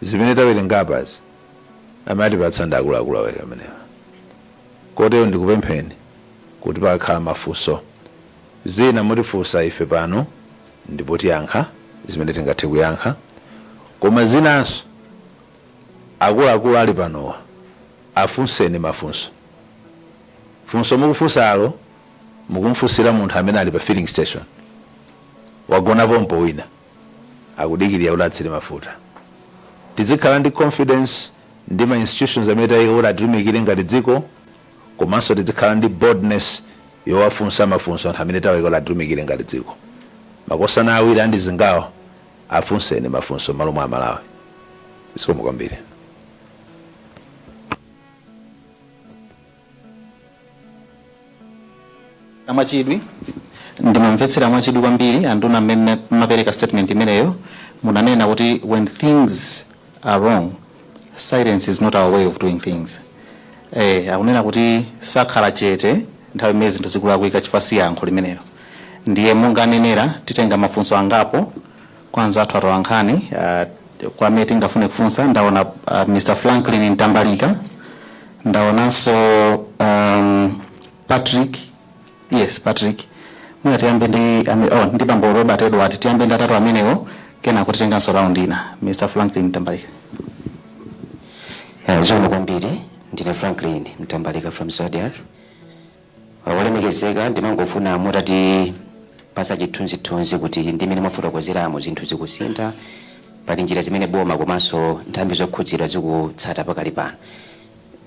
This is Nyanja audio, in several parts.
zimene tawerengapazi amati patsanda akuluakulu aweka amenewa. Kotero ndikupempheni kuti pakakhala mafunso zina mutifunsa ife pano ndipo tiyankha zimene tingathe kuyankha, koma zinanso akuluakulu ali panowa afunseni mafunso. Funso mukufunsalo mukumfunsira munthu amene ali pa filling station wagona pompo wina akudikirira kuti atsire mafuta. Tizikhala ndi confidence ndi ma institutions amene tayika atitumikire ngati dziko, komanso tizikhala ndi boldness yowafunsa mafunso anthu amene tawayika atitumikire ngati dziko. Makosana awiri andi zingawa afunseni mafunso malo mwa Malawi. Zikomo kwambiri. Amachidwi ndimamvetsera amachidwi kwambiri anduna amene mapereka statement imeneyo munanena kuti when things are wrong silence is not our way of doing things. Akunena kuti sakhala chete nthawi imene zinthu zikulakwika chifukwa si yankho limenelo. Ndiye munganenera titenga mafunso angapo kwanza athu Atolankhani kwa amene tingafune kufunsa. Ndaona Mr. Franklin Ntambalika, ndaonanso Patrick. Yes, Patrick. Muna tiyambe ndi bambo Robert Edward tiyambe ndi atatu amenewo kena kuti tenganso round ina. Mr. Franklin Ntambalika. Zomwe kwambiri ndine Franklin Ntambalika from Zodiac. Walemekezeka ndimangofuna mutati pasa chithunzithunzi kuti ndimene mwafotokozeramo zinthu zikusintha pali njira zimene boma komanso nthambi zokhudzira zikutsata pakali pano.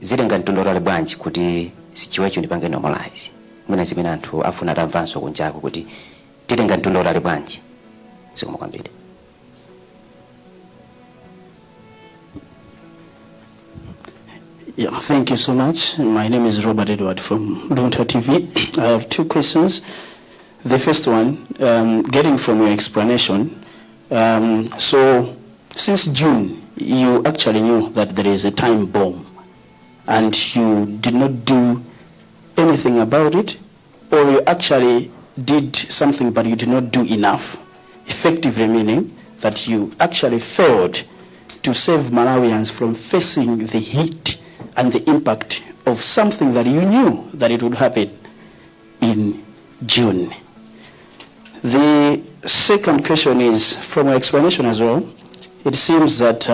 Zilenga mtondolale bwanji kuti situation ipange normalize. Mwina zimene anthu afuna atamvanso kunjako kuti titenga mtondolale bwanji. Zikomo kwambiri. Yeah, thank you so much. My name is Robert Edward from Lunta TV. I have two questions. The first one, getting from your explanation, so since June, you actually knew that there is a time bomb and you did not do anything about it, or you actually did something but you did not do enough, effectively meaning that you actually failed to save Malawians from facing the heat and the impact of something that you knew that it would happen in June. The second question is, from your explanation as well, it seems that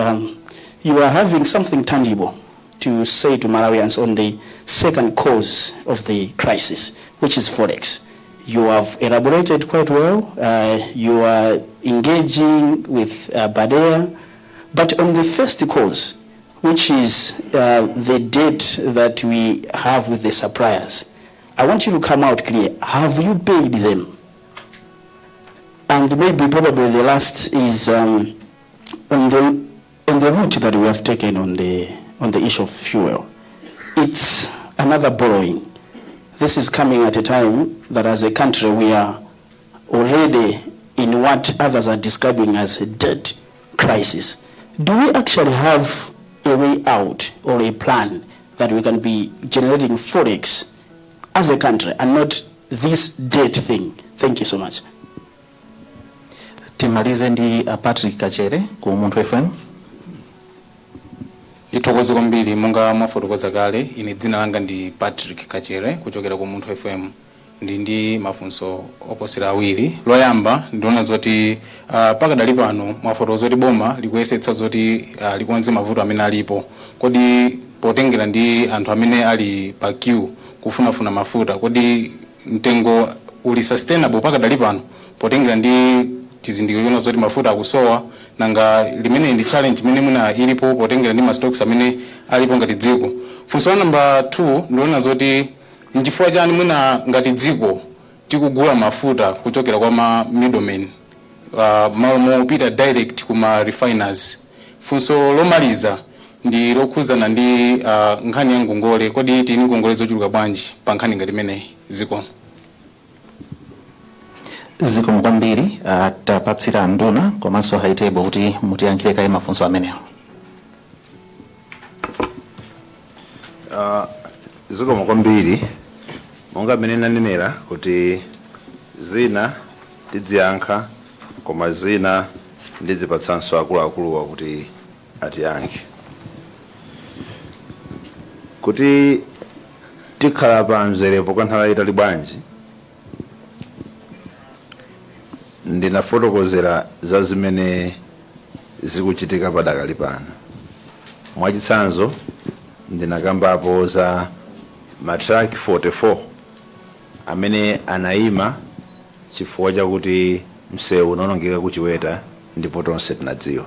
you are having something tangible to say to Malawians on the second cause of the crisis, which is Forex. You have elaborated quite well. You are engaging with Badea, but on the first cause, which is the debt that we have with the suppliers, I want you to come out clear. Have you paid them? And maybe probably the last is on the route that we have taken on the issue of fuel. It's another borrowing. This is coming at a time that as a country we are already in what others are describing as a debt crisis. Do we actually have a way out or a plan that we can be generating Forex as a country and not this debt thing? Thank you so much. Timalize ndi Patrick Kachere ku Muntu FM. Itokoze kwambiri monga mwafotokoza kale, ine dzina langa ndi Patrick Kachere kuchokera ku Muntu FM. Ndi mafunso oposera awiri. Loyamba ndiona zoti pakadali pano mwafotokoza zoti boma likuyesetsa zoti likonze mavuto amene alipo. Kodi potengera ndi anthu amene ali pa queue kufunafuna mafuta, kodi mtengo uli sustainable pakadali pano potengera ndi tizindikiro zoti mafuta akusowa, nanga limene ndi challenge imene muna ilipo potengera ndi ma stocks amene alipo ngati dziko. Funso number 2 ndiona zoti nchifukwa chani muna ngati dziko tikugula mafuta kuchokera kwa ma middlemen mopita direct kuma refiners. Funso lomaliza ndi lokhuzana ndi nkhani ya ngongole, kodi tini ngongole zochuluka bwanji pa nkhani ngati imene ziko. Zikomo kwambiri tapatsira nduna komanso haitebo kuti mutiyankhire kaye mafunso amenewo. Zikomo kwambiri monga mmene nanenera kuti zina tidziyankha koma zina ndizipatsanso akuluakulu kuti atiyankhe kuti tikhala pa mzerepo kwa nthawi yayitali bwanji. Ndinafotokozera za zimene zikuchitika padakali pano. Mwachitsanzo ndinakambapo za matraki 44 amene anayima chifukwa chakuti msewu unawonongeka kuchiweta ndipo tonse tinadziwa.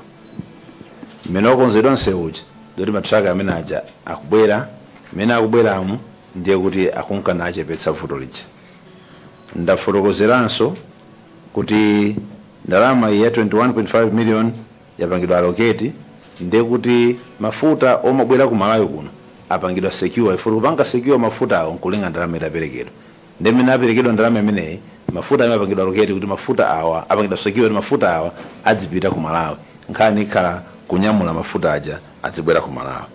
Mmene wakonzedwa msewuja ndoti matraki amene aja akubwera, mmene akubweramu ndiye kuti akunkana achepetsa vuto lija. Ndafotokozeranso kuti ndalama ya 21.5 million yapangidwa allocate, ndiye kuti mafuta omabwera ku Malawi kuno apangidwa secure, ifuna kupanga secure mafuta awo nkulinga ndalama itaperekedwa. Ndiye mmene aperekedwa ndalama imeneyi mafuta amene apangidwa allocate kuti mafuta awa apangidwa secure kuti mafuta awa adzipita ku Malawi, nkhani ikhala kunyamula mafuta aja adzibwera ku Malawi.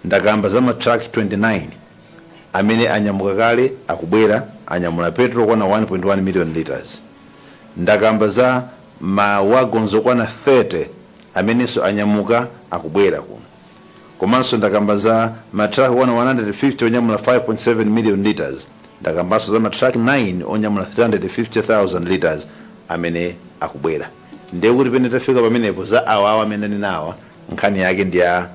Ndakamba za matraki 29 amene anyamuka kale akubwera anyamula petrol kwana 1.1 million liters. Ndakamba za mawagons okwana 30 amenenso anyamuka akubwera kuno. Komanso ndakamba za matraki 150 onyamula 5.7 million liters. Ndakambanso za matraki 9 onyamula 350,000 liters amene akubwera. Ndiye kuti pene tafika pamenepo za awa amene ndinawa nkhani yake ndi ya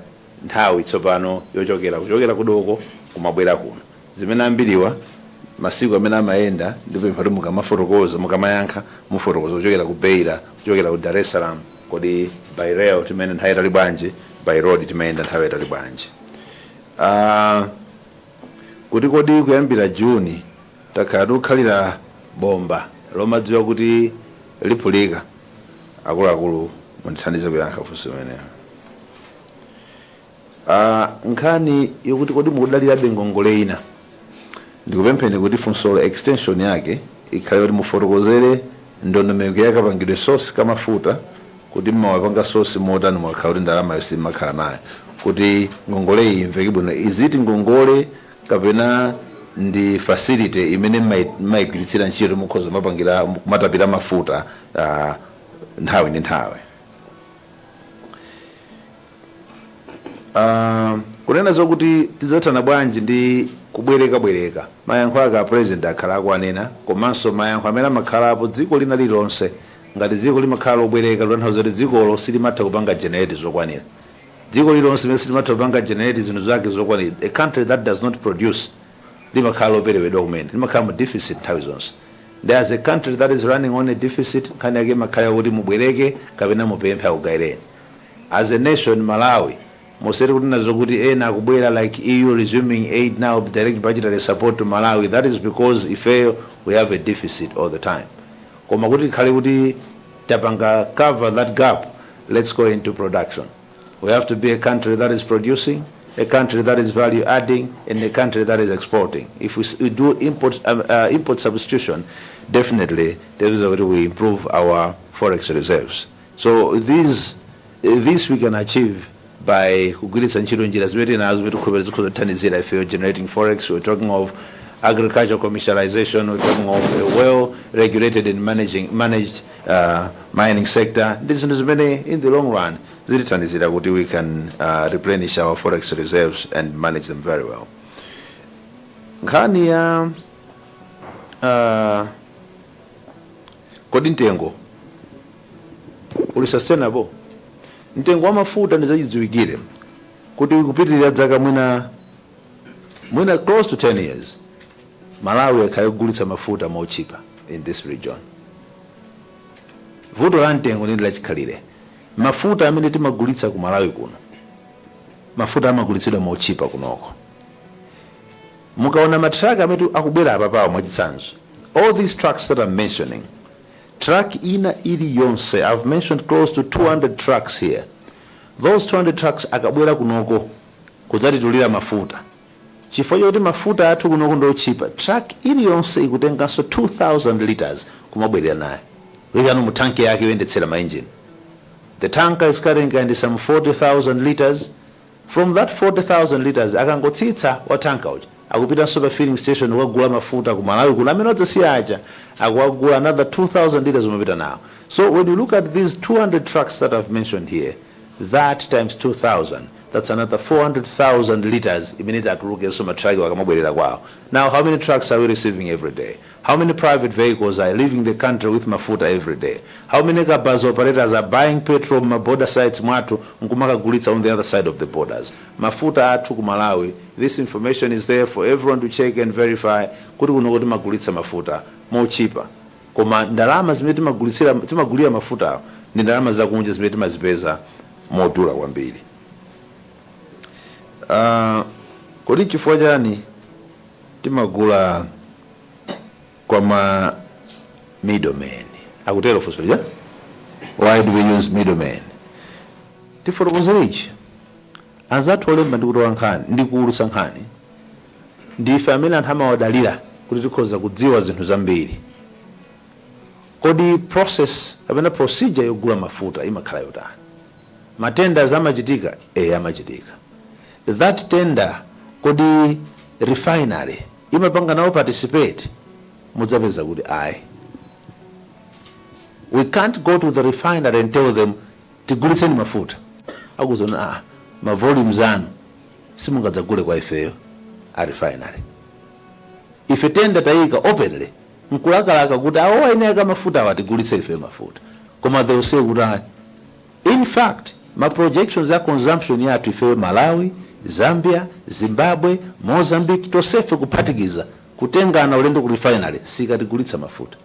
nthawi tsopano kuchokera kudoko kumabwera kuno. Zimene ambiriwa masiku amene amayenda ndipo mphato mukamafotokoza mukamayankha mufotokoza kuchokera ku Beira, kuchokera ku Dar es Salaam, kodi by rail timayenda nthawi yayitali bwanji, by road timayenda nthawi yayitali bwanji. Kuti kodi kuyambira Juni takhala tikukhalira bomba lomadziwa kuti liphulika, akuluakulu mundithandize kuyankha funso limenelo. Nkhani yokuti kodi mukudalirabe ngongole ina, ndikupempheni kuti funso extension yake ikhale kuti mufotokozere ndondomeko yakapangidwe source kamafuta kuti mmawapanga source motani mwakhala kuti ndalama yonse imakhala nayo kuti ngongole iyi imveke bwino. Iziti ngongole kapena ndi facility imene mmayigwiritsira ntchito mukhoza mapangira matapira mafuta nthawi ndi nthawi. Kunena zokuti tidzathana bwanji ndi kubwereka mayankho ake a president akhala akwanena, komanso mayankho amene amakhalapo dziko lina lilonse ngati dziko limakhala lobwereka lotanthauza kuti dzikolo silimatha kupanga generate zokwanira. Dziko lilonse limene silimatha kupanga generate zinthu zake zokwanira, a country that does not produce limakhala loperewedwa kumene, limakhala mu deficit nthawi zonse. There's a country that is running on a deficit, nkhani yake imakhala kuti mubwereke kapena mupemphe akugayireni. As a nation, Malawi moseri kuti nazo kuti ena akubwera like EU resuming aid now, direct budgetary support to Malawi. That is because if we have a deficit all the time. Koma kuti khali kuti tapanga cover that gap, let's go into production. We have to be a country that is producing, a country that is value adding, and a country that is exporting. If we do import substitution, definitely there is a way we improve our forex reserves. So this we can achieve by kugwiritsa ntchito njira zimene nazo zikukhulupirira zikuzothandizira if you're generating forex. We're talking of agricultural commercialization, we're talking of a well-regulated and managed mining sector. This is many in the long run zitithandizira kuti we can replenish our forex reserves and manage them very well. Nkhani ya kodi mtengo uli sustainable. Mtengo wa mafuta ndizachidziwikire kuti kupitirira dzaka mwina close to 10 years Malawi akhale kugulitsa mafuta mochipa in this region. Vuto la mtengo ndi lachikhalire. Mafuta amene timagulitsa ku Malawi kuno, mafuta amagulitsidwa mochipa kunoko. Mukaona matraka amene akubwera apa pawo mwachitsanzo, all these trucks that I'm mentioning, truck ina iliyonse, I've mentioned close to 200 trucks here. Those 200 trucks akabwera kunoko kudzatitulira mafuta. Chifukwa choti mafuta athu kunoko ndo cheaper. Truck iliyonse ikutenganso 2,000 liters kumabwerera naye. Wekano mu tanki yake yoyendetsera ma engine. The tanker is carrying some 40,000 liters. From that 40,000 liters akangotsitsa wa tanker uja akupita super filling station wakagula mafuta ku Malawi kuna amene adzasiya aja akagula another 2,000 liters umapita nawo. So when you look at these 200 trucks that I've mentioned here, that times 2,000, that's another 400,000 liters immediately atuluke so matraki wakamabwerera kwao. Now how many trucks are we receiving every day? How many private vehicles are leaving the country with mafuta every day? How many bus operators are buying petrol from border sites mwatu nkumaka gulitsa on the other side of the borders? Mafuta atu ku Malawi, this information is there for everyone to check and verify kuti kuno kuti magulitsa mafuta more cheaper. Koma ndalama zimene timagulira mafuta ni ndalama zakunja zimene timazipeza modula kwambiri. Kodi chifukwa chani timagula kwa ma middlemen? Akutero funso lija. Why do we use middlemen? Tifotokozere ichi. Anzathu olemba ndi kutola nkhani ndi kuulutsa nkhani ndife amene anthu amawadalira kuti tikhoza kudziwa zinthu zambiri. Kodi process kapena procedure yogula mafuta imakhala yotani? Matenders amachitika? Amachitika. That tender, kodi refinery imapanga nawo participate? Mudzapeza kuti ayi. We can't go to the refinery and tell them tigulitseni mafuta. Akuzona ma volumes anu simungadzagule kwa ifeyo a refinery. Ife tender tayika openly nkulakalaka kuti awo eneka mafuta awatigulitse ifeyo mafuta. Koma they will say kuti in fact ma projections ya consumption yathu ifeyo Malawi, Zambia, Zimbabwe, Mozambique tosefe kuphatikiza kutengana ulendo ku refinery sikatigulitsa mafuta.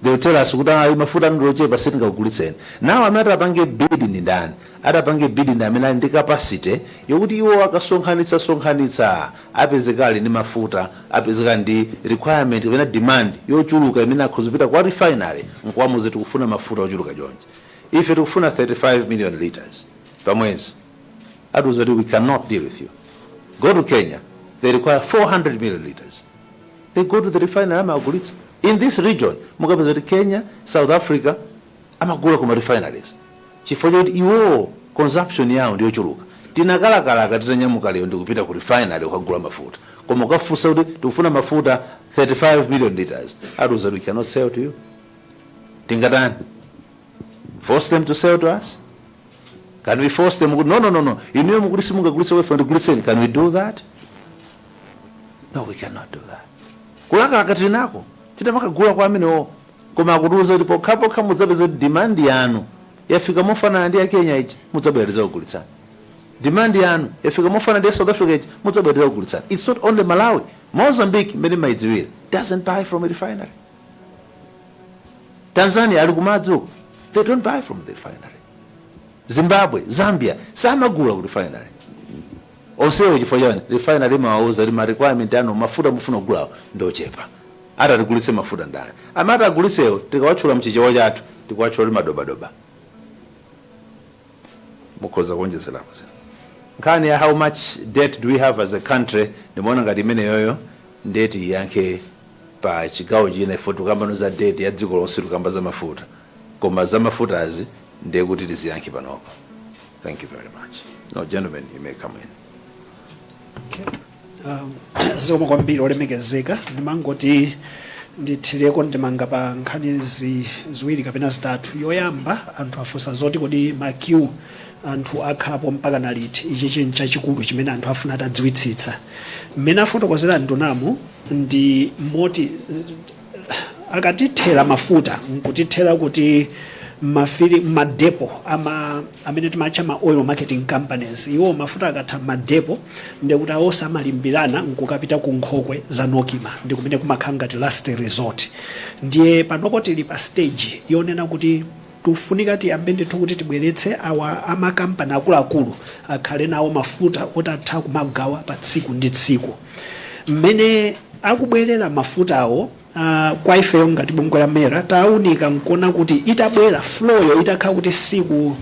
They will tell us kuti mafuta ndilochepa sitingakugulitseni. Now amene apange bid ni ndani? Atapange bid ndi amene ndi capacity yokuti iwo akasonkhanitsa apezekali ndi mafuta, apezekali ndi requirement kapena demand yochuluka imene akhozipita kwa refinery nkwamuze tikufuna mafuta ochuluka chonje. Ife tikufuna 35 million liters pamwezi. Aduzati we cannot deal with you. Go to Kenya, they require 400 million liters. They go to the refinery amagulitsa. In this region, mukapeza kuti Kenya, South Africa amagula kuma refineries. Chifukwa choti iwo consumption yawo ndiyo chuluka. Tinakalakalaka titanyamuka lero ndikupita ku refinery ukagula mafuta. Koma ukafunsa kuti tikufuna mafuta 35 million liters. Aduzati we cannot sell to you. Tingatani? Force them to sell to us? Can we force them? No. Iniwe mukulisi mungagulitsa wefe ndigulitseni. Can we do that? No, we cannot do that. Kulakalaka tinako. Titamaka kwa amene koma akutuza kuti pokhapo mudzapeza demand yanu yafika mofanana ndi ya Kenya ichi mudzabwereza kugulitsana. Demand yanu yafika mofanana ndi ya South Africa ichi mudzabwereza kugulitsana. It's not only Malawi. Mozambique mene maidziwira doesn't buy from a refinery. Tanzania ali kumadzi, they don't buy from the refinery. Zimbabwe, Zambia samagula ku refinery. Onsewo chifukwa chani refinery mawauza li ma requirement anu mafuta mufuna kugula ndochepa. Ata tigulitse mafuta ndani. Amata agulitsewo tikawatchula mchichewa chathu tikawatchula madobadoba. Mukhoza kuonjezerapo. Nkhani ya how much debt do we have as a country ndimaona ngati imene yoyo ndeti yankhe pa chigawo china ifo tukambano za debt ya dziko lonse tukamba za mafuta. Koma za mafutazi ndiye kuti tiziyankhe panopa. Thank you very much. No, gentlemen, you may come in. Zomwe kwambiri olemekezeka ndimangoti ndithireko ndimanga pa nkhani ziwiri kapena zitatu. Yoyamba anthu afunsa zoti kodi makiu anthu akhalapo mpaka naliti. Ichi chinthu chachikulu chimene anthu afuna atadziwitsitsa. Mmene afotokozera ndonamo ndi moti akatithera mafuta nkutithera kuti madepo amene timatcha ma oil marketing companies. Iwo mafuta akatha madepo ndikuti awonse amalimbirana nkukapita ku nkhokwe za Nocma ndi kumene kumakhala ngati last resort. Ndiye panopo tili pa stage yonena kuti tufunika tiyambe ndithu kuti tibweretse awa amakampani akuluakulu akhale nawo mafuta otatha kumagawa pa tsiku ndi tsiku. Mmene akubwerera mafutawo kwa ifeyo ngati bungwe la mera taunika nkona kuti itabwera flow itakhala kuti siku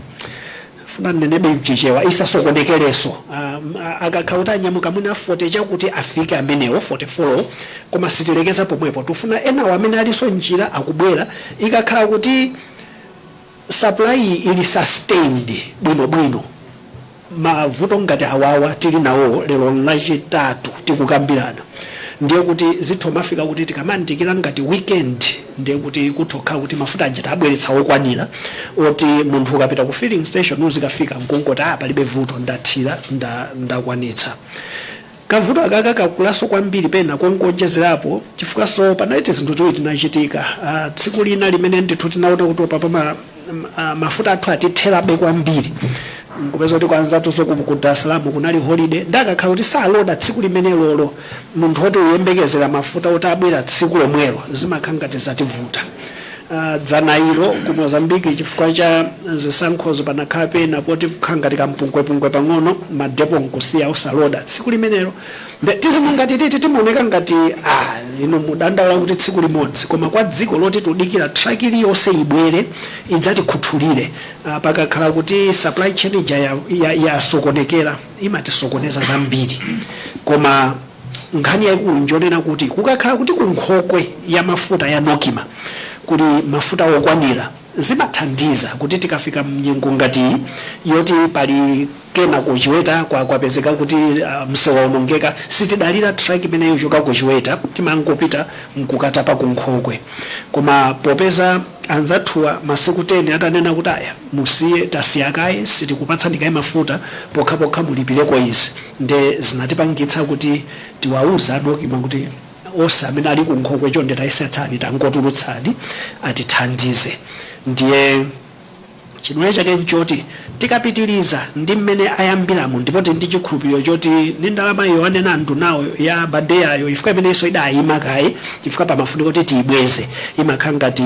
funa nenebe mchichewa isasokonekereso. Akakhala kuti anyamuka mwina 40 chakuti afike amenewo 44 koma sitilekeza pomwepo. Tufuna enawo amene aliso njira akubwera ikakhala kuti supply ili sustained bwinobwino. Mavuto ngati awawa tili nawo lero lachitatu tikukambirana. Ndiye kuti zitho mafika kuti tikamandikira ngati weekend ndiye kuti kutokhala kuti mafuta aja tabweretsa okwanira oti munthu ukapita ku filling station uzikafika mkungoti palibe vuto ndathira ndakwanitsa. Kavuto akaka kakulaso kwambiri pena kongonjezerapo chifukwa so panaiti zinthu ziwiri zinachitika. Tsiku lina limene ndithu tinaona kuti papa mafuta athu atitherabe kwambiri. Kupeza kuti kwanzatu so ku Dar es Salaam kunali holiday ndakakhala kuti saloda tsiku limene lolo munthu oti uyembekezera mafuta oti abwera tsiku lomwelo zimakhala ngati zativuta. Dzanairo ku Mozambique chifukwa cha zisankhozo panakhala pena poti kukhala ngati kampungwepungwe pang'ono madepo nkusiya usaloda tsiku limenelo tizimungati titi timaoneka ngati ino mudandaula kuti tsiku limodzi koma kwa dziko loti tudikira truck iliyonse ibwere idzatikhuthulire pakakhala kuti supply chain ija yasokonekera imatisokoneza zambiri. Koma nkhani yayikulu njonena kuti kukakhala kuti kunkhokwe ya mafuta ya Nocma kuli mafuta okwanira zimathandiza kuti tikafika mnyengo ngati yoti pali kena kuchiweta kwapezeka kuti msewa unongeka sitidalira truck imene yochoka kuchiweta timangopita mkukata pa kunkhokwe. Koma popeza anzathuwa masiku 10 atanena kuti musiye tasiyakaye sitikupatsanika kaye mafuta pokhapokha mulipireko izi nde zinatipangitsa kuti tiwauza Nocma kuti onse amene ali kunkhokwe chonde tayesetsani tangotulutsani atithandize. Ndiye chimene chake nchoti tikapitiriza ndi mmene ayambiramo ndipo ndi chikhulupiriro choti ndi ndalama iyo anena anthu nawo ya badeyayo ifika imenenso idayima kaye chifukwa pamafunika kuti tiyibweze imakhala ngati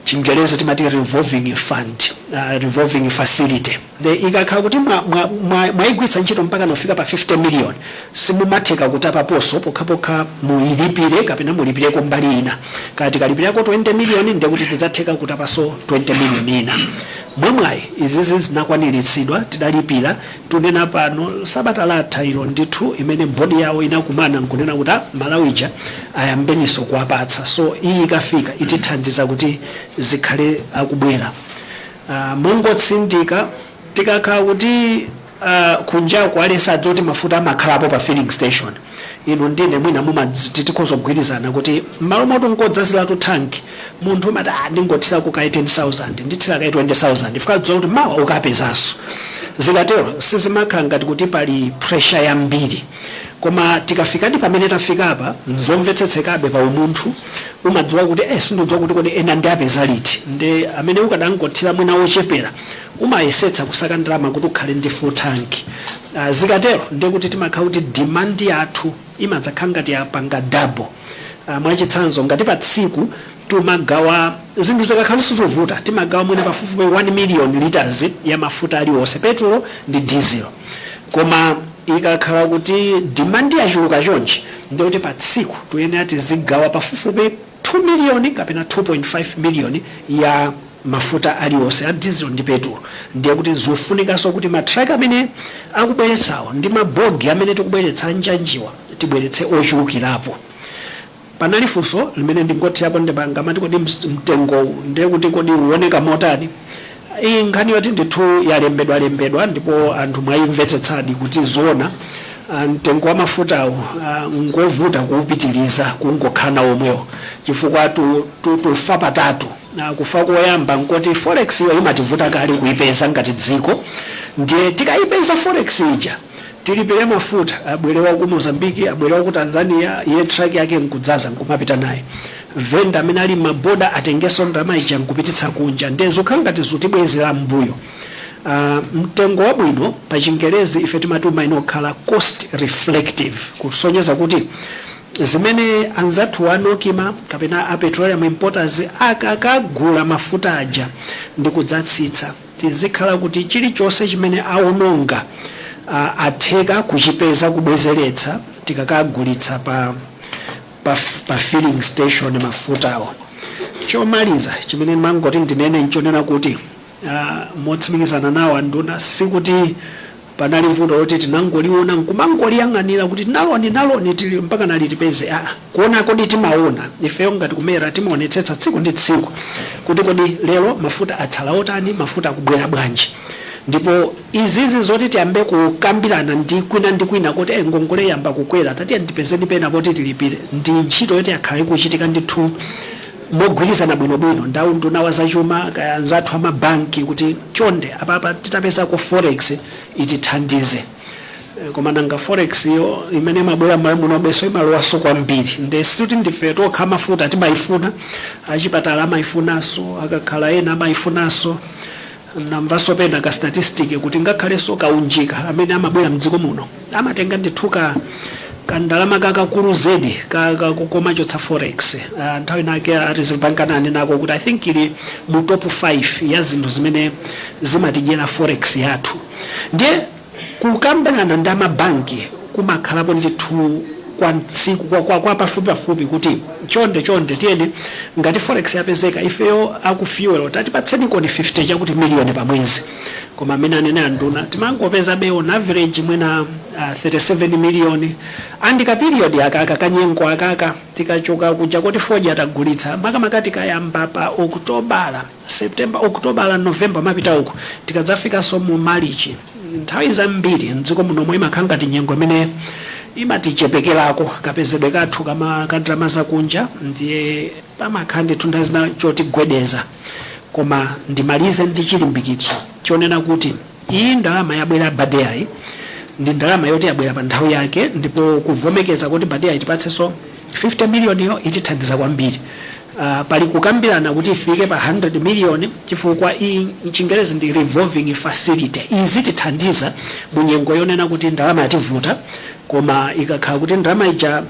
Chingereza timati revolving fund, revolving facility. Ikakhala kuti mwaigwitsa ntchito mpaka nofika pa 50 million simumatheka kutapa poso pokhapokha muilipire kapena mulipireko mbali ina. Kati kalipirako 20 million ndiye kuti tidzatheka kutapaso 20 million ina. Mwamwayi izizi zinakwaniritsidwa tidalipira tunena pano sabata latha ilo ndithu imene bodi yawo inakumana nkunena kuti Malawija ayambeniso kuwapatsa. So iyi ikafika itithandiza kuti zikhale akubwera. Mongotsindika tikakhala kuti kunjako alesa adzoti mafuta amakhalapo pa filling station. Ino ndine mwina titikhoza kugwirizana kuti malo moto nkodzaziratu tanki munthu umati ndingothira ku kayi 10,000 ndithira kayi 20,000 ifika dziwa kuti mawa ukapezaso. Zikatero sizimakhala ngati kuti pali pressure yambiri. Koma tikafikadi pamene tafika apa nzomvetsetsekabe pa umunthu umadziwa kuti sindodziwa kuti kodi ena ndi apeza liti ndi amene ukadangothira mwina wochepera umayesetsa kusaka ndalama kuti ukhale ndi full tank. Zikatero ndi kuti timakhala kuti demand yathu imadzakhala ngati yapanga double. Mwachitsanzo ngati pa tsiku tumagawa zinthu zikakhala sizovuta timagawa mwina pafupifupi 1 million liters ya mafuta aliwonse petrol ndi diesel. Koma ikakhala kuti demand yachuluka chonchi ndi kuti pa tsiku tuyenera tizigawa pafupifupi 2 million kapena 2.5 million ya mafuta aliwonse a diesel ndi petrol. Ndiye kuti zofunikanso kuti matraka amene akubweretsawo ndi mabogi amene tikubweretsa njanjiwa tibweretse ochulukirapo. Panali funso limene ndingothirapo ndipanga mati kodi mtengo ndiye kuti kodi uoneka motani. Iyi nkhani yoti ndithu yalembedwa ndipo anthu mwayimvetsetsadi kuti zona mtengo wa mafutawo ngovuta kuupitiriza kungokhala omwewo chifukwa tufa patatu. Kufa koyamba nkoti forex iyo imativuta kale kuipeza ngati dziko ndiye tikayipeza forex ija tilipire mafuta abwerewa ku Mozambique abwerewa ku Tanzania iye truck yake nkudzaza nkumapita naye. Venda amene ali maboda atengeso ndalama ija nkupititsa kunja ndezo khala ngati zotibwezera mbuyo. Mtengo wabwino pa Chingerezi ife timatuma inokhala cost reflective kusonyeza kuti zimene anzathu wa Nocma kapena a petroleum importers akakagula mafuta aja ndi kudzatsitsa tizikhala kuti chilichonse chimene aononga atheka kuchipeza kubwezeretsa tikakagulitsa pa filling station mafutawo. Chomaliza chimene mangoti ndinene nchonena kuti motsimikizana nawo anduna sikuti panali vuto loti tinangoliona nkumangoliyang'anira kuti naloni tili mpaka nalitipeze. Kuona kodi timaona ifeyo ngati kumera timaonetsetsa tsiku ndi tsiku kuti kodi lero mafuta atsala otani mafuta akubwera bwanji. Ndipo izizi zoti tiyambe kukambirana ndi kwina kuti ngongole yamba kukwera tati ndipezeni pena kuti tilipire ndi ntchito yoti yakhala ikuchitika ndithu mogwirizana bwinobwino ndawu nduna wa zachuma kaya anzathu amabanki kuti chonde apapa titapezako forex itithandize. Koma nanga forex yo imene mabwera munobeso imalowaso kwambiri nde sikuti ndife tokha mafuta timayifuna, achipatala amayifunanso, akakhala ena amayifunanso. Namvaso pena ka statistic kuti ngakhalenso kaunjika amene amabwera mdziko muno amatenga ndithuka kandalama kakakulu zedi koma chotsa forex. Nthawi nake a Reserve Bank ananenako kuti I think ili mu top 5 ya zinthu zimene zimatidyera forex yathu. Ndiye kukambirana ndi amabanki kumakhalapo ndithu kwa tsiku kwa pafupi kuti chonde tiyeni ngati forex yapezeka ifeyo akufuel tatipatseni koni 50 chakuti miliyoni pa mwezi. Koma amene anene anduna timangopeza be on average mwina 37 miliyoni andika period akaka kanyengo akaka tikachoka kuja kuti foja atagulitsa makamaka tikayamba pa Okutobala, September, Okutobala, November mapita uko tikadzafika so mu March. Nthawi zambiri mdziko muno mwe makhanga tinyengo imene imatichepekerako kapezedwe kathu kama kandrama zakunja ndiye pamakhande tunda zina choti gwedeza. Koma ndimalize ndi chilimbikitso chonena kuti iyi ndalama yabwera badeyayi ndi ndalama yoti yabwera pa nthawi yake, ndipo kuvomekeza kuti badeyayi tipatsenso 50 miliyoni yo itithandiza kwambiri. Pali kukambirana kuti ifike pa 100 miliyoni chifukwa iyi mchingerezi ndi revolving facility izitithandiza munyengo yonena kuti ndalama yativuta. Koma ikakhala kuti ndalama ija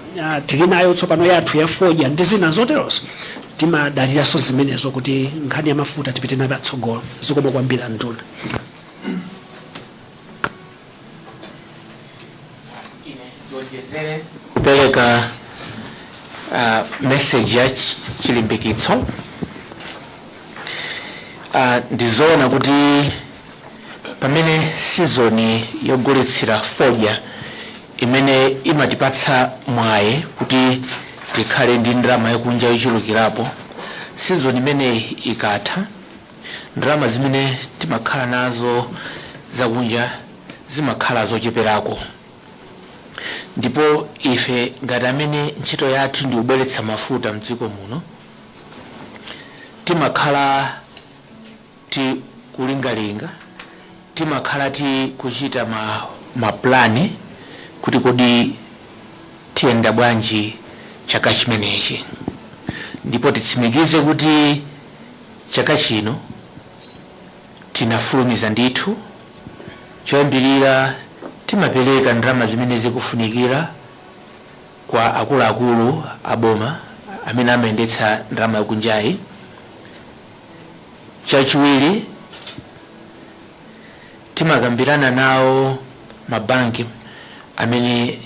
tili nayo tsopano yathu ya foja ndi zina zoteroso timadaliranso zimenezo kuti nkhani ya mafuta tipite nayo patsogolo. Zikomo kwambiri nduna. Kupereka message ya chilimbikitso. Ndizoona kuti pamene season yogulitsira foja imene imatipatsa mwaye kuti tikhale ndi ndalama yakunja yochulukirapo, season imene ikatha ndalama zimene timakhala nazo zakunja zimakhala zocheperako. Ndipo ife ngati amene ntchito yathu ndi kubweretsa mafuta mdziko muno timakhala tikulingalinga, timakhala tikuchita maplani kuti kodi tiyenda bwanji chaka chimenechi, ndipo titsimikize kuti chaka chino tinafulumiza ndithu. Choyambirira timapereka ndalama zimene zikufunikira kwa akuluakulu aboma amene amayendetsa ndalama yakunjayi. Chachiwiri timakambirana nawo mabanki amene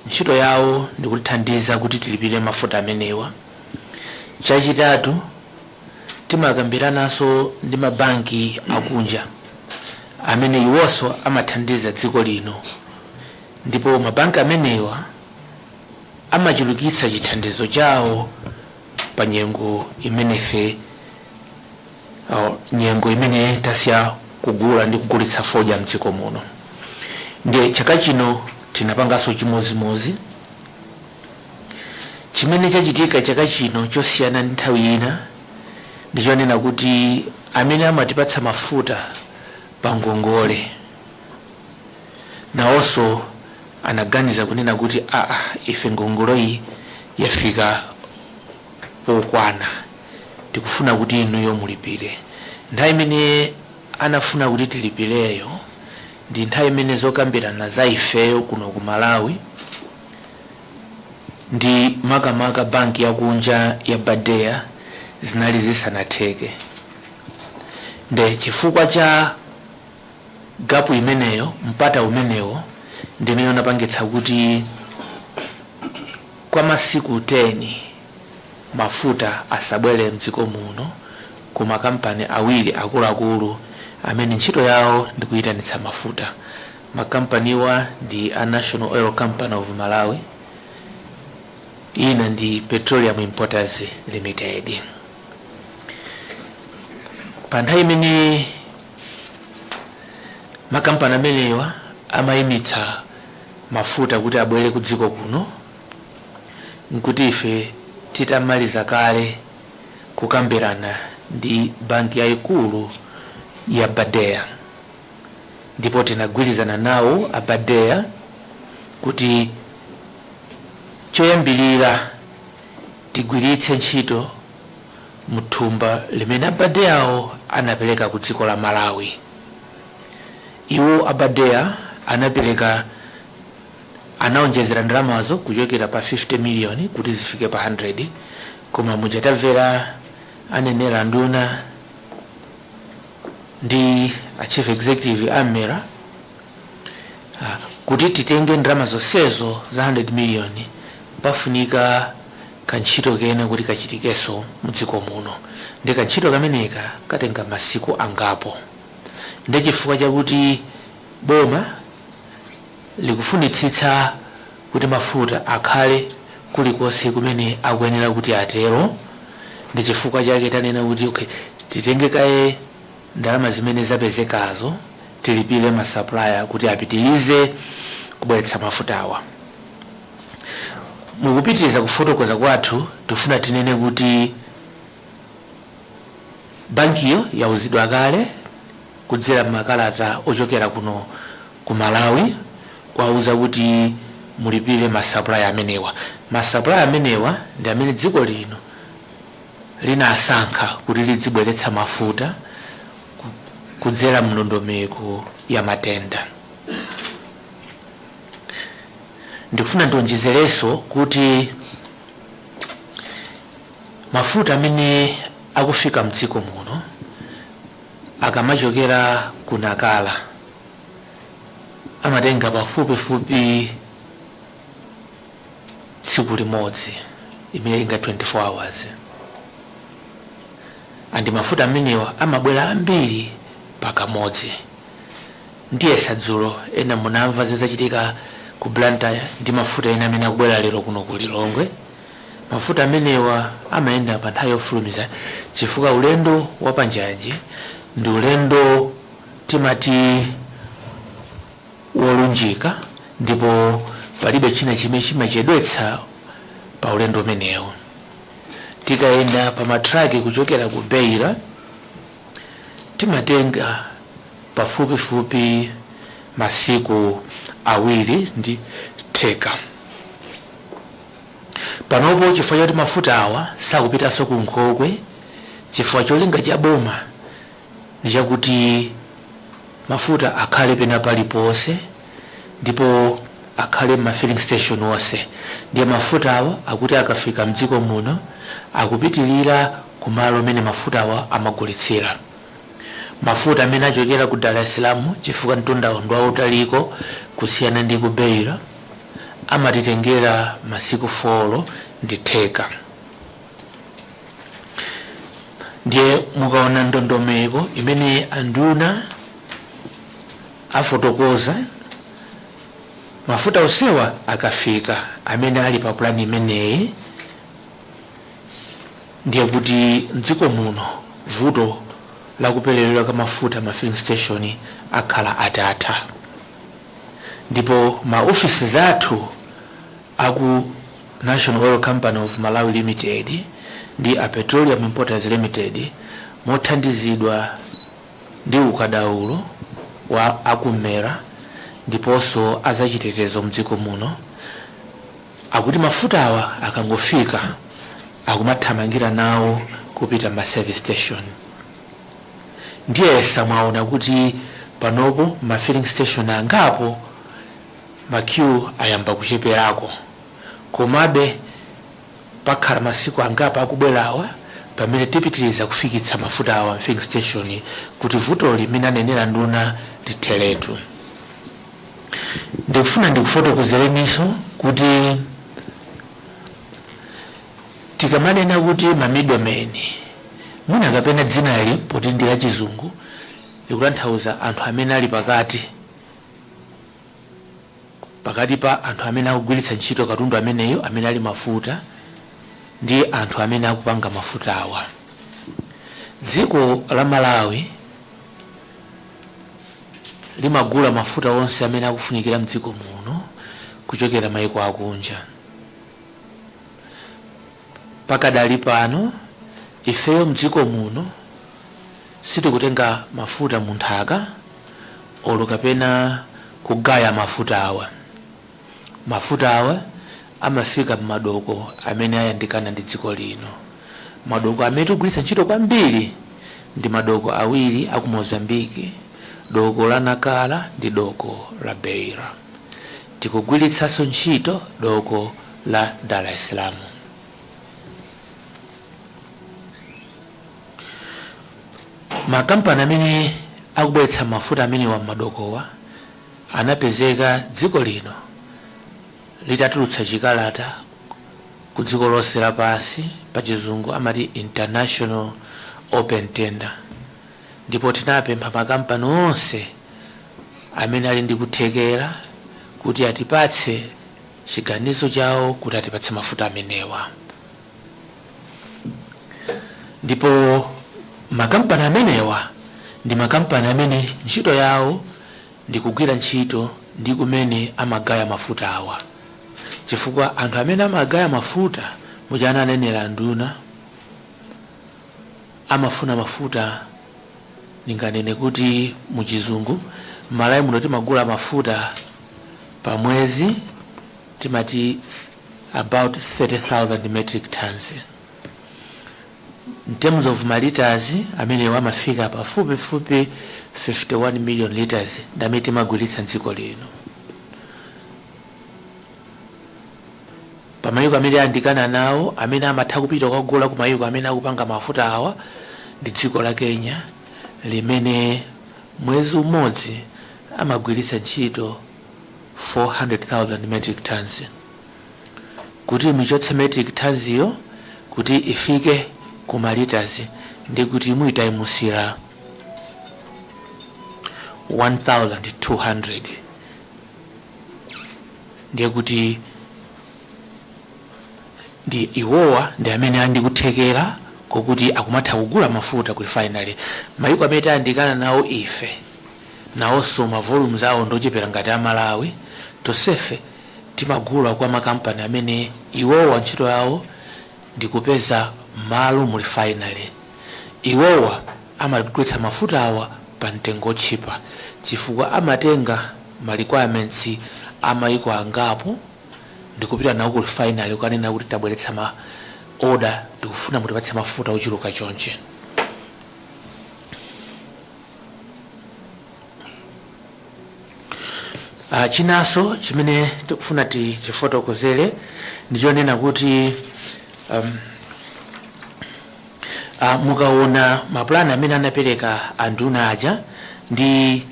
ntchito yawo ndi kutithandiza kuti tilipire mafuta amenewa. Chachitatu timakambirananso ndi mabanki akunja amene iwonso amathandiza dziko lino, ndipo mabanki amenewa amachulukitsa chithandizo chawo pa nyengo imenefe nyengo imene tasiya kugula ndi kugulitsa foja mdziko muno. Ndiye chaka chino tinapanganso chimozimozi chimene chachitika chaka chino chosiyana ndi nthawi ina, ndichonena kuti amene amatipatsa mafuta pa ngongole nawonso anaganiza kunena kuti ife ngongole iyi yafika pokwana, tikufuna kuti inuyo mulipire. Nthawi imene anafuna kuti tilipireyo ndi nthawi imene zokambirana za ifeyo kuno ku Malawi ndi makamaka banki yakunja ya Badeya zinali zisanatheke. Nde chifukwa cha gapu imeneyo, mpata umenewo, ndimene unapangitsa kuti kwa masiku 10 mafuta asabwere mdziko muno ku makampani awiri akuluakulu amene ntchito yawo ndi kuyitanitsa mafuta. Makampaniwa ndi a National Oil Company of Malawi, ina ndi Petroleum Importers Limited. Pa nthawi imene makampani amenewa amayimitsa mafuta kuti abwere ku dziko kuno, nkuti ife titamaliza kale kukambirana ndi banki yaikulu ya Badea, ndipo tinagwirizana nawo Badea kuti choyambilira tigwiritse ntchito muthumba limene Badeawo anapereka ku dziko la Malawi. Iwo Badea anaonjezera ndalamazo kuchokera pa 50 million kuti zifike pa 100, koma mujatamvera anenera nduna ndi a chief executive amera kuti titenge ndalama zonsezo za 100 million pafunika kantchito kena kuti kachitikeso mudziko muno, ndi kantchito kameneka katenga masiku angapo. Ndi chifukwa chakuti boma likufunitsitsa kuti mafuta akhale kulikonse kumene akuyenera kuti atero, ndi chifukwa chake tanena kuti okay, titenge kaye ndalama zimene zapezekazo tilipire masupplier kuti apitilize kubweretsa mafutawa. Mukupitiriza kufotokoza kwathu, tifuna tinene kuti bankiyo yauzidwa kale kudzera makalata ochokera kuno ku Malawi kwauza kuti mulipire masupplier amenewa. Masupplier amenewa ndi amene dziko lino linasankha kuti lidzibweretsa mafuta kudzera mndondomeko ya matenda. Ndikufuna ndionjezereso kuti mafuta amene akufika mdziko muno akamachokera ku Nakala amatenga pafupifupi tsiku limodzi, imene inga 24 hours. Andi mafuta amenewa amabwera ambiri pakamodzi. Ndiye sadzulo ena munamva zachitika ku Blantyre ndi mafuta ena amene akubwera lero kuno ku Lilongwe. Mafuta amenewa amaenda pa nthawi yofulumiza chifukwa ulendo wa panjanji ndi ulendo timati wolunjika, ndipo palibe china chimene chimachedwetsa pa ulendo umenewo. Tikaenda pa matraki kuchokera ku Beira timatenga pafupifupi masiku awiri ndi theka. Panopo chifukwa choti mafuta awa sakupitanso ku Nkhokwe, chifukwa cholinga cha boma ndi chakuti mafuta akhale pena paliponse ndipo akhale ma filling station onse. Ndiye mafuta awa akuti akafika mdziko muno akupitilira kumalo amene mafuta awa amagulitsira. Mafuta amene achokera ku Dar es Salaam chifukwa mtunda ndo wautaliko kusiyana ndi ku Beira amatitengera masiku 4 ndi theka. Ndiye mukaona ndondomeko imene anduna afotokoza, mafuta osewa akafika amene ali pa plan imeneyi, ndiye kuti mdziko muno vuto la kupeleredwa kwa mafuta ma filling station akhala atatha. Ndipo maofisi zathu aku National Oil Company of Malawi Limited ndi a Petroleum Importers Limited mothandizidwa ndi ukadaulo wa akumera ndiponso azachitetezo mdziko muno, akuti mafuta awa akangofika akumathamangira nawo kupita ma service station. Ndiye samwaona kuti panopo ma filling station angapo ma queue ayamba kucheperako, komabe pakhala masiku angapo akubwerawa pamene tipitiriza kufikitsa mafuta awa filling station kuti vuto limene anenera nduna litheretu. Ndikufuna ndikufotokozereniso kuti tikamanena kuti ma middlemen mwina kapena dzinali poti ndi la chizungu likutanthauza anthu amene ali pakati pa anthu amene akugwiritsa ntchito katundu ameneyo amene ali mafuta ndi anthu amene akupanga mafuta awa. Dziko la Malawi limagula mafuta onse amene akufunikira mdziko muno kuchokera mayiko akunja. Pakadali pano ifeyo mdziko muno sitikutenga mafuta munthaka olo kapena kugaya mafuta awa. Mafuta awa amafika m'madoko amene ayandikana ndi dziko lino. Madoko amene tikugwiritsa ntchito kwambiri ndi madoko awiri aku Mozambique, doko la Nacala ndi doko la Beira. Tikugwiritsanso ntchito doko la Dar es Salaam. Makampani amene akubweretsa mafuta amene wa madokowa anapezeka dziko lino litatulutsa chikalata ku dziko lonse lapansi, pa chizungu amati international open tender, ndipo tinapempha makampani onse amene ali ndi kuthekera kuti atipatse chiganizo chawo kuti atipatse mafuta amenewa. Ndipo makampani amenewa ndi makampani amene ntchito yawo ndi kugwira ntchito ndi kumene amagaya mafuta awa, chifukwa anthu amene amagaya mafuta muchana anenera nduna amafuna mafuta ninganene kuti muchizungu malayi muno timagula mafuta pa mwezi timati about 30,000 metric tons. In terms of maliters amene wamafika pafupifupi 51 million liters ndamene timagwiritsa dziko lino. Pamayiko amene andikana nawo amene amatha kupita kugula ku mayiko amene akupanga mafuta awa ndi dziko la Kenya, limene mwezi umodzi amagwiritsa ntchito 400,000 metric tons. Kuti michotse metric tons yo kuti ifike ku maliters ndi kuti muitaimusira 1,200, ndiye kuti ndi iwowa ndi amene andi kuthekera kokuti akumatha kugula mafuta ku refinery. Mayiko amene tayandikana nawo ife nawonso ma volumes awo ndochepera ngati a Malawi, tosefe timagula kwa makampani amene iwowa ntchito yawo ndi kupeza malo mu refinery. Iwowa amagulitsa mafuta awa pa mtengo otchipa chifukwa amatenga ma requirements amayiko angapo ndikupita nawo ku refinery ukanena kuti tabweretsa ma order tikufuna mutipatse mafuta ochuluka chonche. Chinanso chimene tikufuna tifotokozere ndichonena kuti mukaona mapulani amene anapereka anduna aja ndi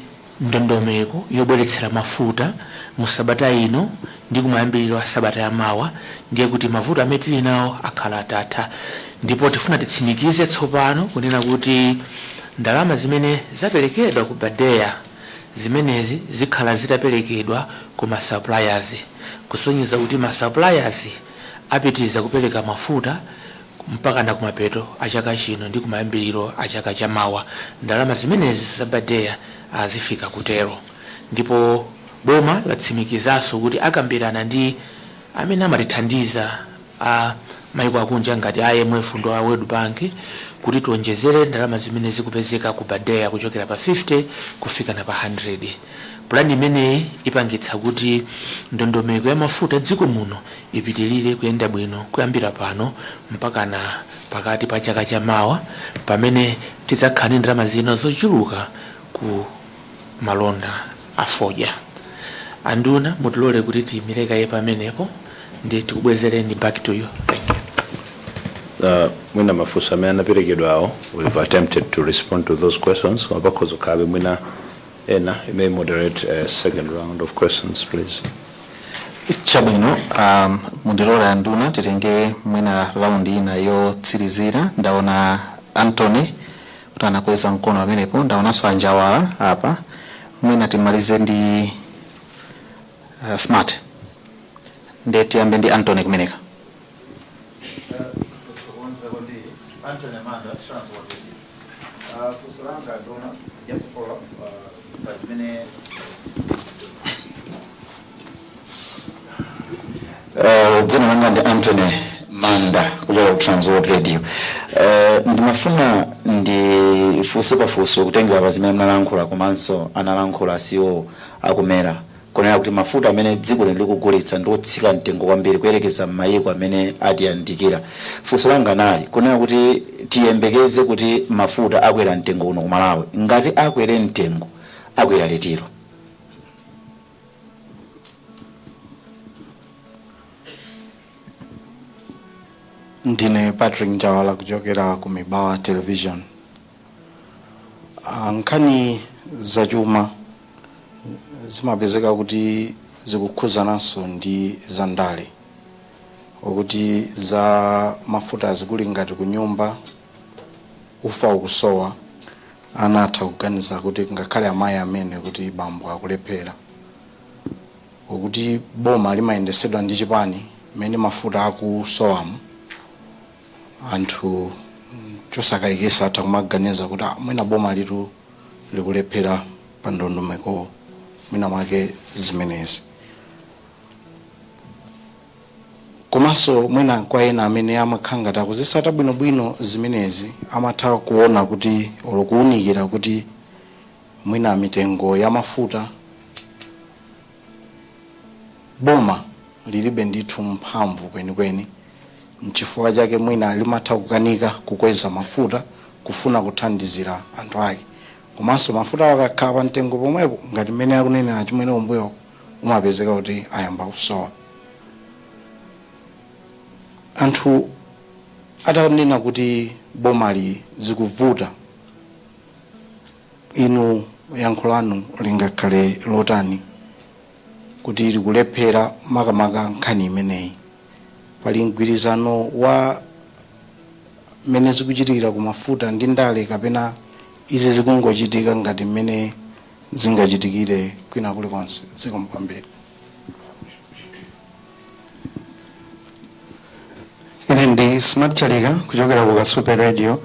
ndondomeko yobweretsera mafuta mu sabata ino ndi kumayambiriro a sabata yamawa, ndiye kuti mafuta amene tili nawo akhala atatha. Ndipo tifuna titsimikize tsopano kunena kuti ndalama zimene zaperekedwa ku badeya zimenezi zikhala zitaperekedwa ku ma suppliers, kusonyeza kuti ma suppliers apitiriza kupereka mafuta mpaka na kumapeto a chaka chino ndi kumayambiriro a chaka chamawa ndalama zimenezi za badeya azifika kutero. Ndipo boma latsimikizanso kuti akambirana ndi amene amatithandiza a mayiko akunja ngati IMF ndo a World Bank kuti tuonjezere ndalama zimene zikupezeka ku badeya kuchokera pa 50 kufika na pa 100. Plani imeneyi ipangitsa kuti ndondomeko ya mafuta dziko muno ipitilire kuyenda bwino kuyambira pano mpaka na pakati pa chaka chamawa pamene tidzakhala ndalama zina zochuluka ku malonda afodya. Anduna mutilole kuti tiyimirekaye pamenepo ndi tikubwezereni back to you. Thank you. Mwina mafunso amene anaperekedwa awo, we've attempted to respond to those questions. Mabakhozo kabe mwina ena, you may moderate a second round of questions, please. Chabwino, mundirole anduna titenge mwina raundi ina yotsirizira. Ndaona Anthony kuti anakweza mkono amenepo, ndaonanso Anjawala hapa. Mwina timalize ndi Smart. Ndeti ambe ndi Anthony kumeneka. Anthony Amanda, transport visit. Kusuranga dona, just follow up, as many. Dzina langa ndi Anthony Manda kutoka Transworld Radio. Ndimafuna ndifunse pafunso kutengera pa zimene mnalankhula komanso analankhula siwo akumera. Kunena kuti mafuta amene dziko lili kugulitsa ndi otsika mtengo kwambiri kuyerekeza m'mayiko amene atiyandikira. Funso langa nali kunena kuti tiyembekeze kuti mafuta akwera mtengo kuno ku Malawi. Ngati akwere mtengo akwera litiro. Ndine Patrick Njawala kuchokera ku Mibawa Television. Nkhani za chuma zimapezeka kuti zikukhuzananso ndi za ndale. Okuti za mafuta zikuli ngati ku nyumba ufa ukusowa anatha kuganiza kuti ngakhale amayi amene kuti bambo akulephera. Okuti boma limayendesedwa ndi chipani mene mafuta akusowamu. Anthu chosakayikisa atha kumaganiza kuti mwina boma litu likulephera pa ndondomeko mwina mwake zimenezi. Komanso mwina kwa ena amene amakhanga takuzisata bwinobwino zimenezi amatha kuona kuti olokuunikira kuti mwina mitengo ya mafuta boma lilibe ndithu mphamvu kwenikweni. Nchifukwa chake mwina limatha kukanika kukweza mafuta kufuna kuthandizira anthu ake. Komanso mafuta akakhala pa mtengo pomwepo ngati mmene akunenera chimene umbuyo umapezeka kuti ayamba kusowa. Anthu atanena kuti bomali zikuvuta, inu yankho lanu lingakhale lotani kuti likulephera makamaka nkhani imeneyi. Pali mgwirizano wa mene zikuchitikira ku mafuta ndi ndale kapena izi zikungochitika ngati mmene zingachitikire kwina kulikonse zikomo kwambiri. Ine ndi Smart Chalika kuchokera ku Super Radio.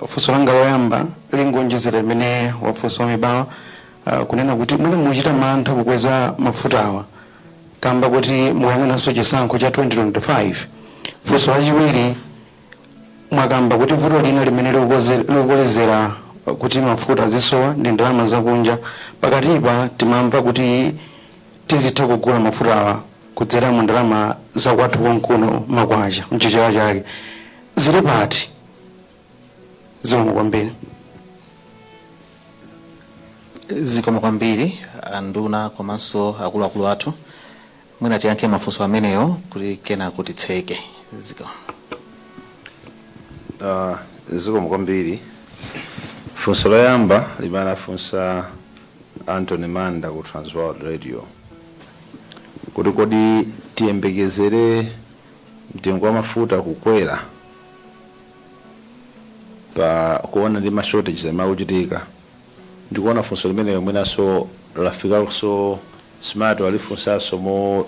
Funso langa loyamba lingonjezera limene wafunsa Mibawa kunena kuti muli muchita mantha kukweza mafutawa kamba kuti muyang'ananso chisankho cha 2025. Funso lachiwiri mwakamba kuti vuto lina limene likukolezera kuti mafuta zisowa ndi ndalama zakunja. Pakatipa timamva kuti tizitha kugula mafutawa kudzera mu ndalama za kwathu konkuno makwacha mchichewa chake. Zili pati zikomo kwambiri. Zikomo kwambiri anduna komanso akuluakulu athu. Mwina tiyankhe mafunso ameneyo kuti kena kuti tseke. Zikomo kwambiri. Funso loyamba limana funsa Anthony Manda ku Transworld Radio. Kuti kodi tiyembekezere mtengo wa mafuta kukwera pa kuona ndi ma shortage amakuchitika. Ndikuona funso limeneyo mwinaso lafika so Smart walifunsaso mo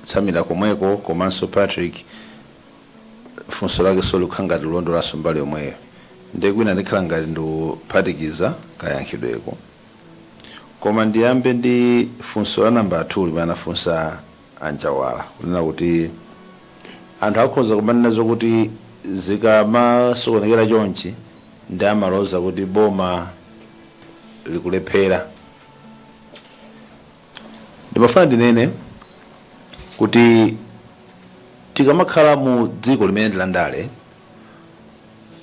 tsamira komweko komanso Patrick funso lake so lukhanga lulondo la sombali omweyo. Ndekwina ndikhala ngati ndikuphatikiza kayankhidweko. Koma ndiyambe ndi funso la namba 2 limene funsa Anjawala kunena kuti anthu akhoza kumanena zokuti zikamasokonekera chonchi ndi amaloza kuti boma likulephera. Ndimafuna ndinene kuti tikamakhala mu dziko limene la ndale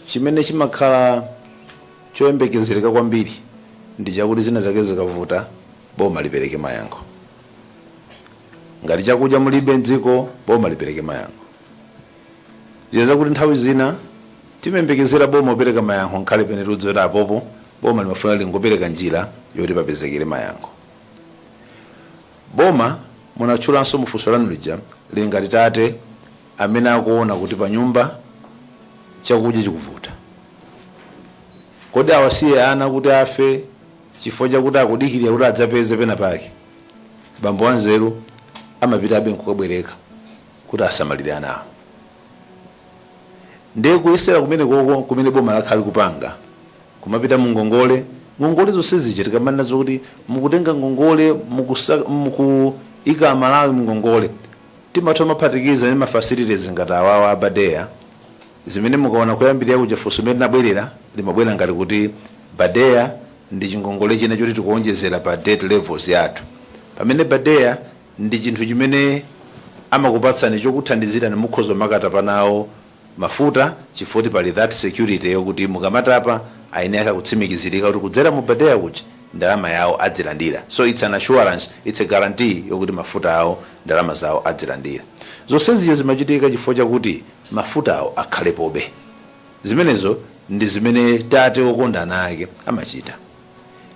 chimene chimakhala choyembekezereka kwambiri ndi chakuti zina zake zikavuta boma lipereke mayankho. Ngati chakudya mulibe mdziko boma lipereke mayankho. Ziyaza kuti nthawi zina timembekezera boma upereka mayankho nkhale pene tudzera apopo boma limafuna lingopereka njira yoti papezekere mayankho. Boma munatchulanso mufunso lanu lija lingati tate amene akuona kuti pa nyumba chakudya chikuvuta. Kodi awasiye ana kuti afe chifukwa chakuti akudikirira kuti adzapeze pena pake. Bambo wanzeru amapita abe nkukabwereka kuti asamalire anawo. Ndiye kuyesera kumene boma lakhali kupanga kumapita mu ngongole zonse zija tikamanena zokuti mukutenga ngongole mukuyika Malawi mu ngongole timatha maphatikiza ndi mafacilities ngati awawa abadeya zimene mukaona kuyambirira kuja funso limene linabwerera limabwera ngati kuti badeya ndi chingongole china choti tikuonjezera pa debt levels yathu, pamene badeya ndi chinthu chimene amakupatsani chokuthandizirani mukhoza makata panawo mafuta chifukwa pali that security yokuti mukamatapa aine akakutsimikizirika kuti kudzera mu badeya kuja ndalama yawo adzilandira. So it's an assurance, it's a guarantee yokuti mafuta awo ndalama zawo adzilandira. Zonsezizo zimachitika chifukwa chakuti mafuta awo akhalepobe. Zimenezo ndi zimene tate okondana ake amachita.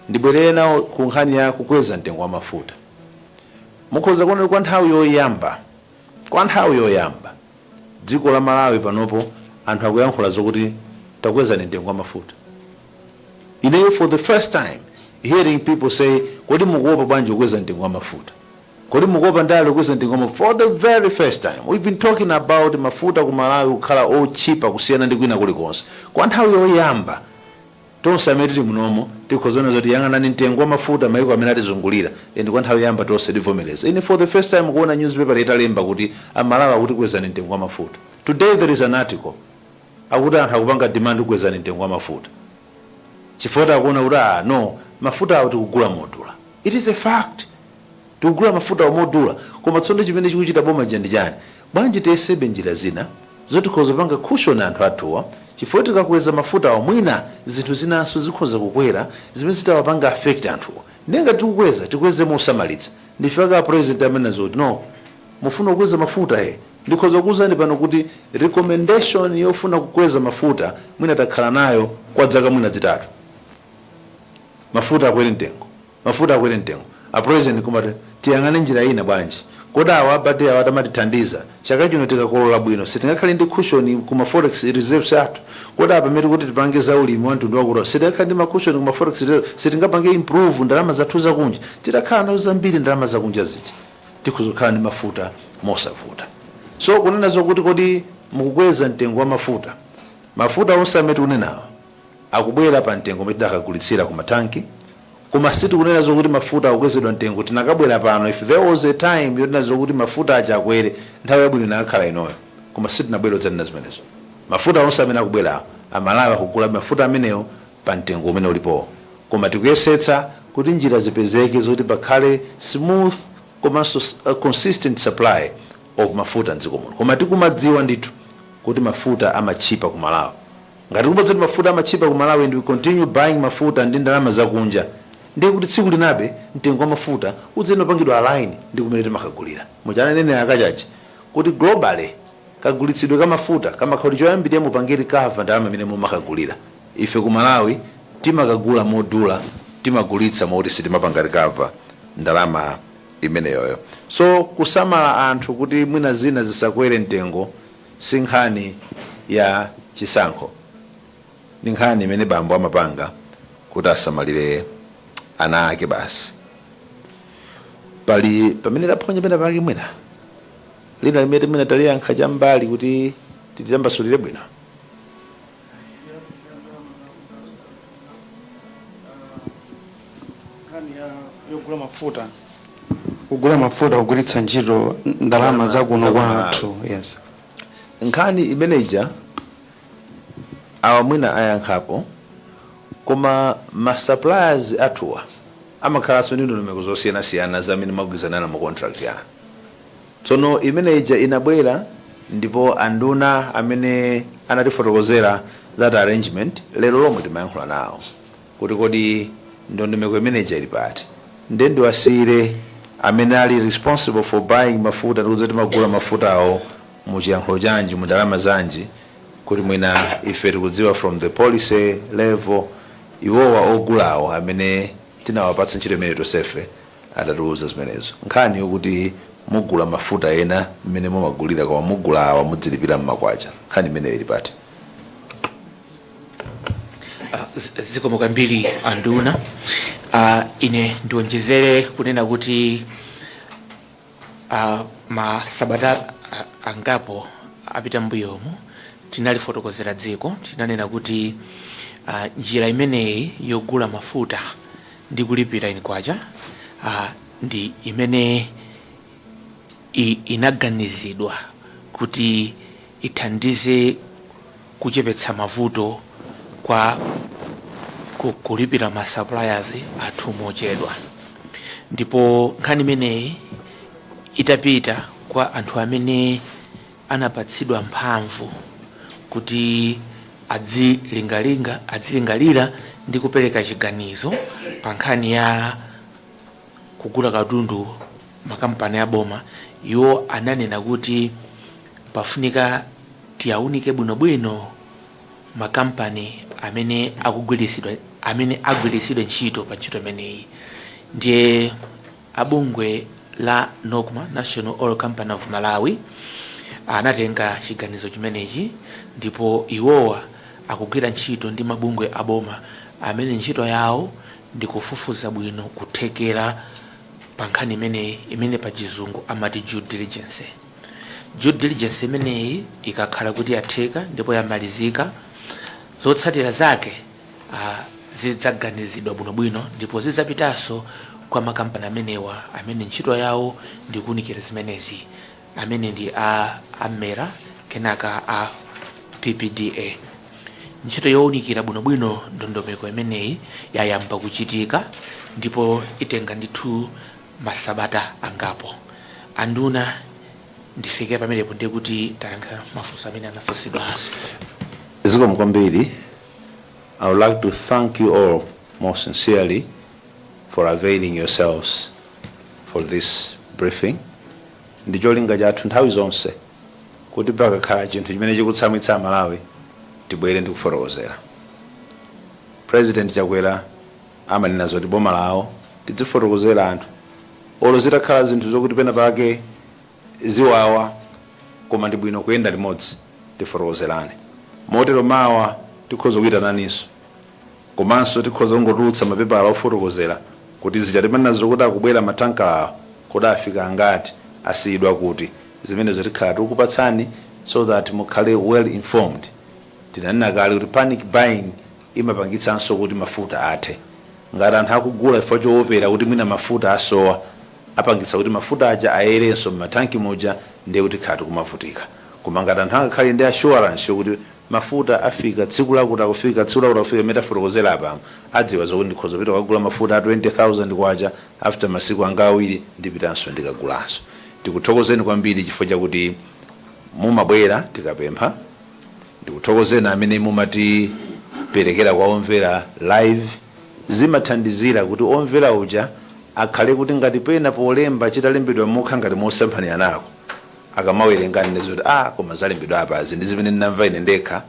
Ndibwerere nawo ku nkhani ya kukweza mtengo wa mafuta. Mukhoza kuona kwa nthawi yoyamba dziko la Malawi panopo anthu akuyankhula zokuti takweza mtengo wa mafuta. For the first time hearing people say kodi mukuopa bwanji kukweza mtengo wa mafuta, kodi mukuopa ndale kukweza mtengo wa mafuta. For the very first time we've been talking about mafuta ku Malawi kukhala all cheaper kusiyana ndi kwina kulikonse. Kwa nthawi yoyamba tonse amene tili munomo tikhoza zoti yang'anani mtengo wa mafuta maiko amene atizungulira and kwa nthawi yoyamba tonse tivomereza. For the first time kuona newspaper italemba kuti amalawi akuti kwezani mtengo wa mafuta. Today there is an article akuti anthu akupanga demand kwezani mtengo wa mafuta chifukwa akuona kuti no mafuta awo tikugula modula. It is a fact tikugula mafuta awo modula, koma tsono chimene chikuchita boma ndi chani? Bwanji tiyesebe njira zina zotikhoza panga cushion anthu athuwa chifukwa tikakweza mafuta awo mwina zinthu zinanso zikhoza kukwera zimene zitawapanga affect anthuwa. Nenga tikweze mosamalitsa. Ndifika president amene zoti no mufuna kukweza mafuta ndikhoza kuwuzani pano kuti recommendation yofuna kukweza mafuta mwina takhala nayo kwa zaka mwina zitatu. Mafuta akwere mtengo. A president kumati tiyang'ane njira ina bwanji. Kodi awa abadeya watamatithandiza chaka chino tikakolola bwino sitingakhale ndi cushion kuma forex reserves athu. Kodi apa meti kuti tipange za ulimi wa mtundu wakuti sitingakhale ndi cushion kuma forex reserves, sitingapange improve ndalama zathu zakunja, titakhala nazo zambiri ndalama zakunja zija tikuzokhala ndi mafuta mosavuta. So kunena zokuti kodi mukukweza mtengo wa mafuta onse amene tikunenawo akubwera pa mtengo umene tidakagulitsira ku matanki, koma sitikunena zokuti mafuta akukwezedwa mtengo tinakabwera pano. If there was a time yotina zokuti mafuta aja akwere nthawi yabwino inakhala inoyo, koma sitinabwera kudzanena zimenezo. Mafuta onse amene akubwera amalawi akugula mafuta amenewo pa mtengo umene ulipo, koma tikuyesetsa kuti njira zipezeke zoti pakhale smooth komanso consistent supply of mafuta mdziko muno. Koma tikumadziwa ndithu kuti mafuta amachipa ku Malawi. Ngati kumadziwa kuti mafuta amachipa ku Malawi and we continue buying mafuta ndi ndalama zakunja, ndiye kuti tsiku linabe mtengo wa mafuta udzapangidwa align ndi kumene timakagulira. Muchananene akachachi kuti globally kagulitsidwe ka mafuta kamakhala choyambirira mupangire kava ndalama imene mumakagulira. Ife ku Malawi timakagula modula, timagulitsa moti sitimapanga kava ndalama imeneyoyo. So kusamala anthu kuti mwina zina zisakwere mtengo si nkhani ya chisankho, ni nkhani imene bambo amapanga kuti asamalire ana ake basi. Pamene taphonye pena pake mwina lina limene mwina taliyankha chambali kuti titambasulire bwino. Nkhani yogula mafuta, kugula mafuta kugulitsa ntchito ndalama zakuno kwathu. Yes, nkhani imeneja awa mwina ayankhapo, koma ma suppliers athuwa amakhalanso ndi ndondomeko zosiyanasiyana zamene magwirizana mu contract ya. Tsono imeneja inabwera ndipo anduna amene anatifotokozera that arrangement lero lomwe timayankhula nawo kuti kodi ndondomeko imeneja ili pati, ndiye ndiwasiyire amene ali responsible for buying mafuta ndi kuti magula mafuta awo mu chiyankhulo chanji mu ndalama zanji, kuti mwina ife tikudziwa from the policy level iwowa ogulawo amene tinawapatsa ntchito imene tosefe atatiuza zimenezo. Nkhani yokuti mugula mafuta ena mmene mumagulira koma mugula awa mudzilipira mmakwacha, nkhani imene ili pati. Zikomo kwambiri anduna. Ine ndionjezere kunena kuti masabata angapo apita mbuyomu tinalifotokozera dziko, tinanena kuti njira imeneyi yogula mafuta ndi kulipira ini kwacha ndi imene inaganizidwa kuti ithandize kuchepetsa mavuto kwa kulipira ma suppliers athu mochedwa. Ndipo nkhani imeneyi itapita kwa anthu amene anapatsidwa mphamvu kuti adzilingalira ndi kupereka chiganizo pa nkhani ya kugula katundu makampani ya boma. Iwo ananena kuti pafunika tiyaunike bwinobwino makampani amene agwiritsidwa ntchito pa ntchito imeneyi. Ndiye abungwe la Nocma National Oil Company of Malawi anatenga chiganizo chimenechi, ndipo iwowa akugwira ntchito ndi mabungwe aboma amene ntchito yawo ndi kufufuza bwino kuthekera pa nkhani imene pa chizungu amati due diligence. Due diligence imeneyi ikakhala kuti yatheka ndipo yamalizika, zotsatira zake zidzaganizidwa bwinobwino ndipo zidzapitanso kwa makampani amenewa amene ntchito yawo ndi kuunikira zimenezi, amene ndi amera kenaka a PPDA. Ntchito yowunikira bwinobwino ndondomeko imeneyi yayamba kuchitika ndipo itenga ndithu masabata angapo. Anduna ndifike pamenepo ndiye kuti tayankha mafunso amene anafunsidwa. Zikomo kwambiri. I would like to thank you all most sincerely for availing yourselves for this briefing. Ndicholinga chathu nthawi zonse kuti pakakhala chinthu chimene chikutsamwitsa Malawi tibwere ndi kufotokozera. President Chakwera amanena zoti boma lawo tidzifotokozera anthu olo zitakhala zinthu zokuti pena pake ziwawa koma ndi bwino kuyenda limodzi tifotokozerane. Motero mawa tikhoza kuitananinso komanso tikhoza kungotulutsa mapepala ofotokozera kuti zichatimanena zokuti akubwera matankala kodi afika angati, asiyidwa kuti, zimene zotikhala tikukupatsani so that mukhale well informed. Tinanena kale kuti panic buying imapangitsanso kuti mafuta athe. Ngati anthu akugula chifukwa choopera kuti mwina mafuta asowa, apangitsa kuti mafuta aja ayerenso m'matanki moja ndiye kuti khala tikumavutika. Koma ngati anthu angakhale ndi assurance yokuti mafuta afika tsiku lakuti akufika tsiku lakuti akufika metafotokozera apamo, adziwa zokuti ndikhoza kupita kugula mafuta a 20,000 kwacha after masiku anga awiri ndipitanso ndikagulanso. Tikuthokozeni kwambiri chifukwa chakuti mumabwera tikapempha. Ndikuthokozeni amene mumatiperekera kwa omvera live. Zimathandizira kuti omvera uja akhale kuti ngati pena polemba chitalembedwa mokha ngati mosemphana nako akamawerenga nezoti koma zalembedwa apazi ndi zimene ndinamva ine ndekha